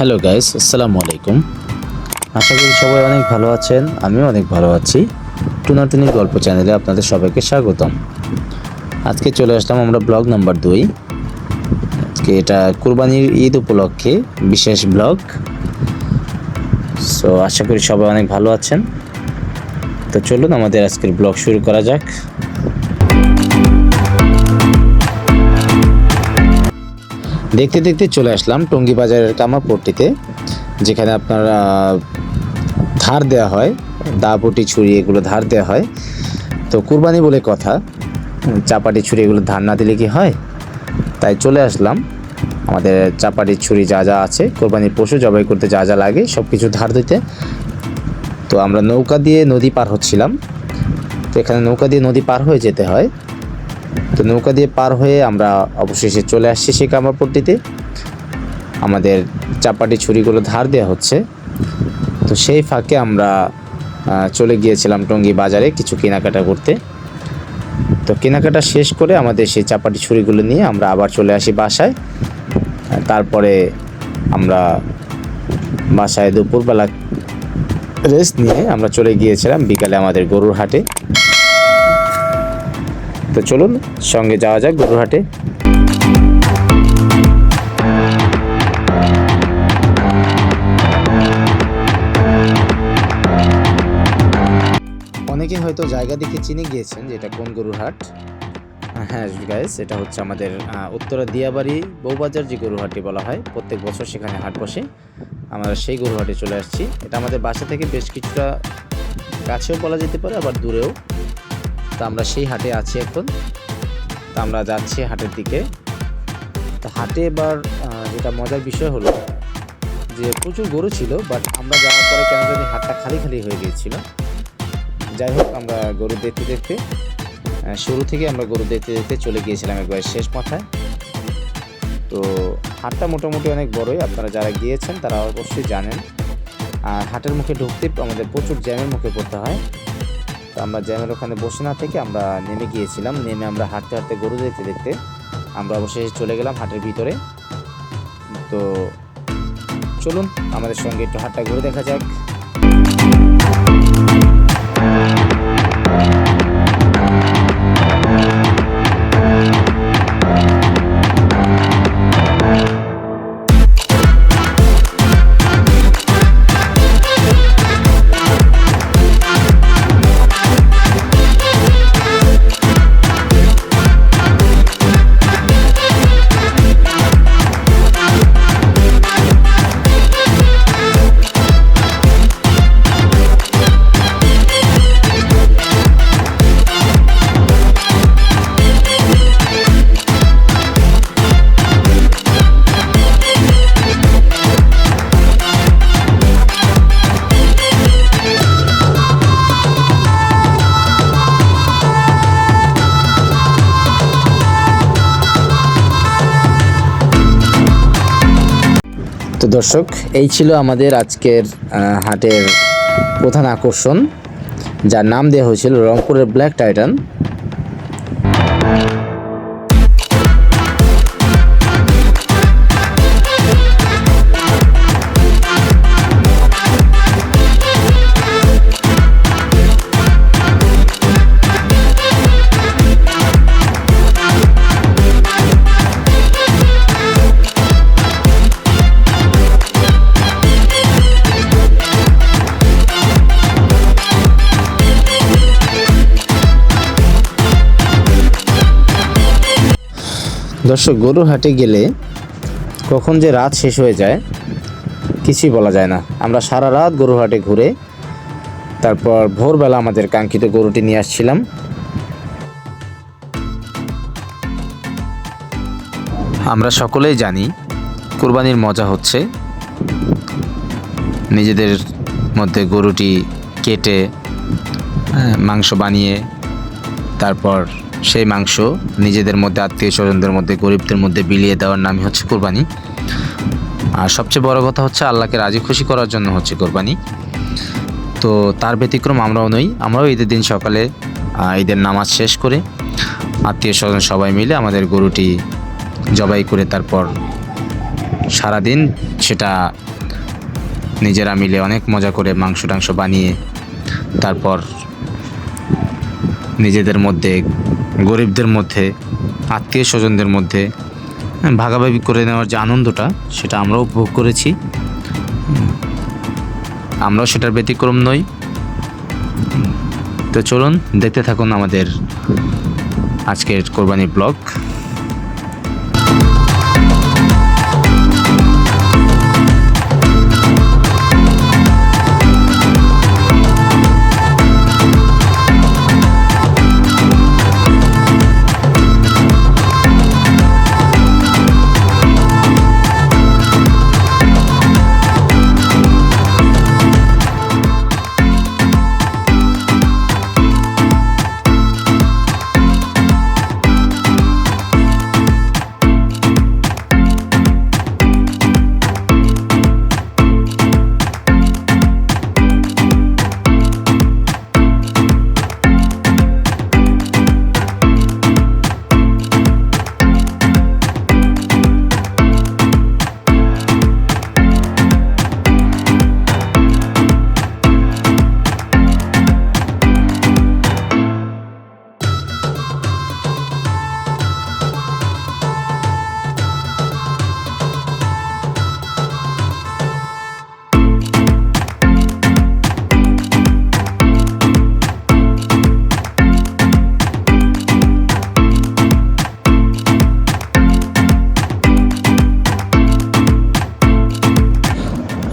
Hello guys, আসসালামু আলাইকুম। আশা করি সবাই অনেক ভালো আছেন। আমিও অনেক ভালো আছি। টুনাটুনি গল্প চ্যানেলে আপনাদের সবাইকে স্বাগতম। আজকে চলে আসলাম আমরা ব্লগ নাম্বার 2। আজকে এটা কুরবানির ঈদ উপলক্ষে বিশেষ ব্লগ। সো আশা করি সবাই অনেক ভালো আছেন। তো চলুন আমাদের আজকের ব্লগ শুরু করা যাক। দেখতে দেখতে চলে আসলাম টঙ্গী বাজারের কামারপট্টিতে, যেখানে আপনারা ধার দেওয়া হয়, দাপুটি ছুরি এগুলো ধার দেওয়া হয়। তো কুরবানি বলে কথা, চাপাটি ছুরি এগুলো ধার না দিলে কি হয়? তাই চলে আসলাম আমাদের চাপাটি ছুরি যা যা আছে, কোরবানির পশু জবাই করতে যা যা লাগে সব কিছু ধার দিতে। তো আমরা নৌকা দিয়ে নদী পার হচ্ছিলাম। তো এখানে নৌকা দিয়ে নদী পার হয়ে যেতে হয়। তো নৌকা দিয়ে পার হয়ে আমরা অবশেষে চলে আসছি সেই কামারপট্টিতে। আমাদের চাপাটি ছুরিগুলো ধার দেওয়া হচ্ছে। তো সেই ফাঁকে আমরা চলে গিয়েছিলাম টঙ্গী বাজারে কিছু কেনাকাটা করতে। তো কেনাকাটা শেষ করে আমাদের সেই চাপাটি ছুরিগুলো নিয়ে আমরা আবার চলে আসি বাসায়। তারপরে আমরা বাসায় দুপুরবেলা রেস্ট নিয়ে আমরা চলে গিয়েছিলাম বিকালে আমাদের গরুর হাটে। তো চলুন সঙ্গে যাওয়া যাক গরুর হাটে। অনেকে হয়তো জায়গা দেখে চিনে গিয়েছেন যে এটা কোন গরুর হাট। হ্যাঁ গাইস, এটা হচ্ছে আমাদের উত্তরা দিয়াবাড়ি বউবাজার যে গরুর হাটটি বলা হয়, প্রত্যেক বছর সেখানে হাট বসে। আমরা সেই গরুর হাটে চলে আসছি। এটা আমাদের বাসা থেকে বেশ কিছুটা কাছেও বলা যেতে পারে, আবার দূরেও। তো আমরা সেই হাটে আছি এখন। তো আমরা যাচ্ছি হাটের দিকে। তো হাটে এবার যেটা মজার বিষয় হলো যে প্রচুর গরু ছিল, বাট আমরা যাওয়ার পরে কেন জানি হাটটা খালি খালি হয়ে গিয়েছিল। যাই হোক, আমরা গরু দেখতে দেখতে শুরু থেকে আমরা গরু দেখতে দেখতে চলে গিয়েছিলাম একবার শেষ মাথায়। তো হাটটা মোটামুটি অনেক বড়ই, আপনারা যারা গিয়েছেন তারা অবশ্যই জানেন। আর হাটের মুখে ঢুকতে আমাদের প্রচুর জ্যামের মুখে পড়তে হয়। তো আমরা জ্যামের ওখানে বসে না থেকে আমরা নেমে গিয়েছিলাম। নেমে আমরা হাঁটতে হাঁটতে গরু দেখতে দেখতে আমরা অবশেষে চলে গেলাম হাটের ভিতরে। তো চলুন আমাদের সঙ্গে একটু হাটটা ঘুরে দেখা যাক। তো দর্শক, এই ছিল আমাদের আজকের হাটের প্রধান আকর্ষণ, যার নাম দেওয়া হয়েছিল রংপুরের ব্ল্যাক টাইটান। দর্শক, গরুর হাটে গেলে কখন যে রাত শেষ হয়ে যায় কিছুই বলা যায় না। আমরা সারা রাত গরুর হাটে ঘুরে তারপর ভোরবেলা আমাদের কাঙ্ক্ষিত গরুটি নিয়ে আসছিলাম। আমরা সকলেই জানি কুরবানির মজা হচ্ছে নিজেদের মধ্যে গরুটি কেটে মাংস বানিয়ে তারপর সেই মাংস নিজেদের মধ্যে, আত্মীয় স্বজনদের মধ্যে, গরিবদের মধ্যে বিলিয়ে দেওয়ার নামই হচ্ছে কোরবানি। আর সবচেয়ে বড় কথা হচ্ছে আল্লাহকে রাজি খুশি করার জন্য হচ্ছে কোরবানি। তো তার ব্যতিক্রম আমরাও নই। আমরাও ঈদের দিন সকালে ঈদের নামাজ শেষ করে আত্মীয় স্বজন সবাই মিলে আমাদের গরুটি জবাই করে তারপর সারাদিন সেটা নিজেরা মিলে অনেক মজা করে মাংস টাংস বানিয়ে তারপর নিজেদের মধ্যে, গরিবদের মধ্যে, আত্মীয় স্বজনদের মধ্যে ভাগাভাগি করে নেওয়ার যে আনন্দটা সেটা আমরাও উপভোগ করেছি। আমরাও সেটার ব্যতিক্রম নই। তো চলুন দেখতে থাকুন আমাদের আজকের কোরবানি ব্লগ।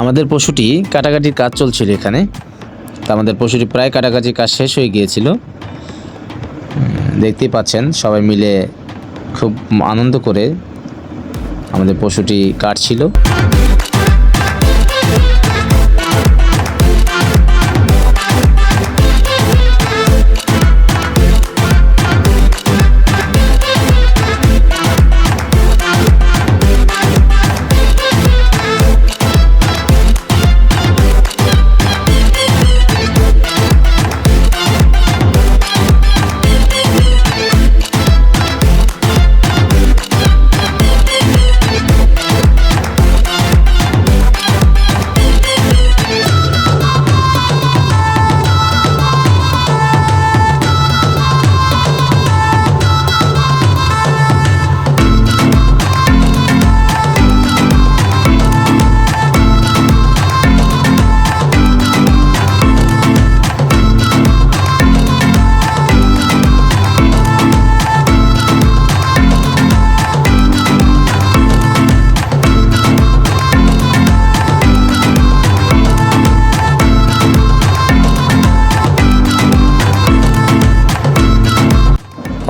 আমাদের পশুটি কাটাকাটির কাজ চলছিল এখানে। তো আমাদের পশুটি প্রায় কাটাকাটির কাজ শেষ হয়ে গিয়েছিল। দেখতেই পাচ্ছেন সবাই মিলে খুব আনন্দ করে আমাদের পশুটি কাটছিল।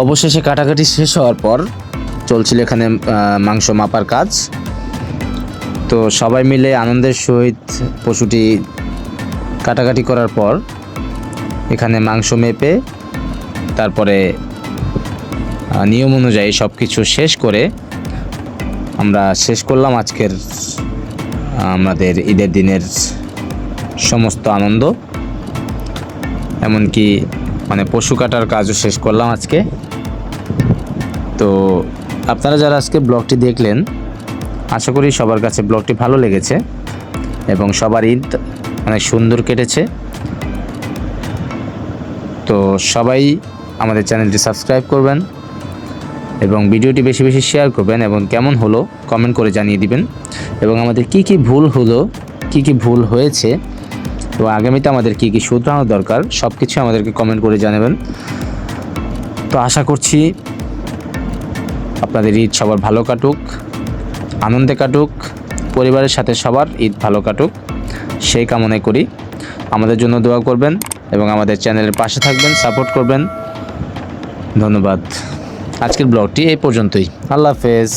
অবশেষে কাটাকাটি শেষ হওয়ার পর চলছিল এখানে মাংস মাপার কাজ। তো সবাই মিলে আনন্দের সহিত পশুটি কাটাকাটি করার পর এখানে মাংস মেপে তারপরে নিয়ম অনুযায়ী সব কিছু শেষ করে আমরা শেষ করলাম আজকের আমাদের ঈদের দিনের সমস্ত আনন্দ। এমনকি পশু কাটার কাজও শেষ করলাম আজকে। তো আপনারা যারা আজকে ব্লগটি দেখলেন, আশা করি সবার কাছে ব্লগটি ভালো লেগেছে এবং সবার ঈদ অনেক সুন্দর কেটেছে। তো সবাই আমাদের চ্যানেলটি সাবস্ক্রাইব করবেন এবং ভিডিওটি বেশি বেশি শেয়ার করবেন এবং কেমন হলো কমেন্ট করে জানিয়ে দিবেন এবং আমাদের কি কি ভুল হলো, কি কি ভুল হয়েছে এবং আগামীতে আমাদের কি কি শুধরানো দরকার সব কিছু আমাদেরকে কমেন্ট করে জানাবেন। তো আশা করছি আপনাদের ঈদ সবার ভালো কাটুক, আনন্দে কাটুক, পরিবারের সাথে সবার ঈদ ভালো কাটুক সেই কামনাই করি। আমাদের জন্য দোয়া করবেন এবং আমাদের চ্যানেলের পাশে থাকবেন, সাপোর্ট করবেন। ধন্যবাদ। আজকের ব্লগটি এই পর্যন্তই। আল্লাহ হাফেজ।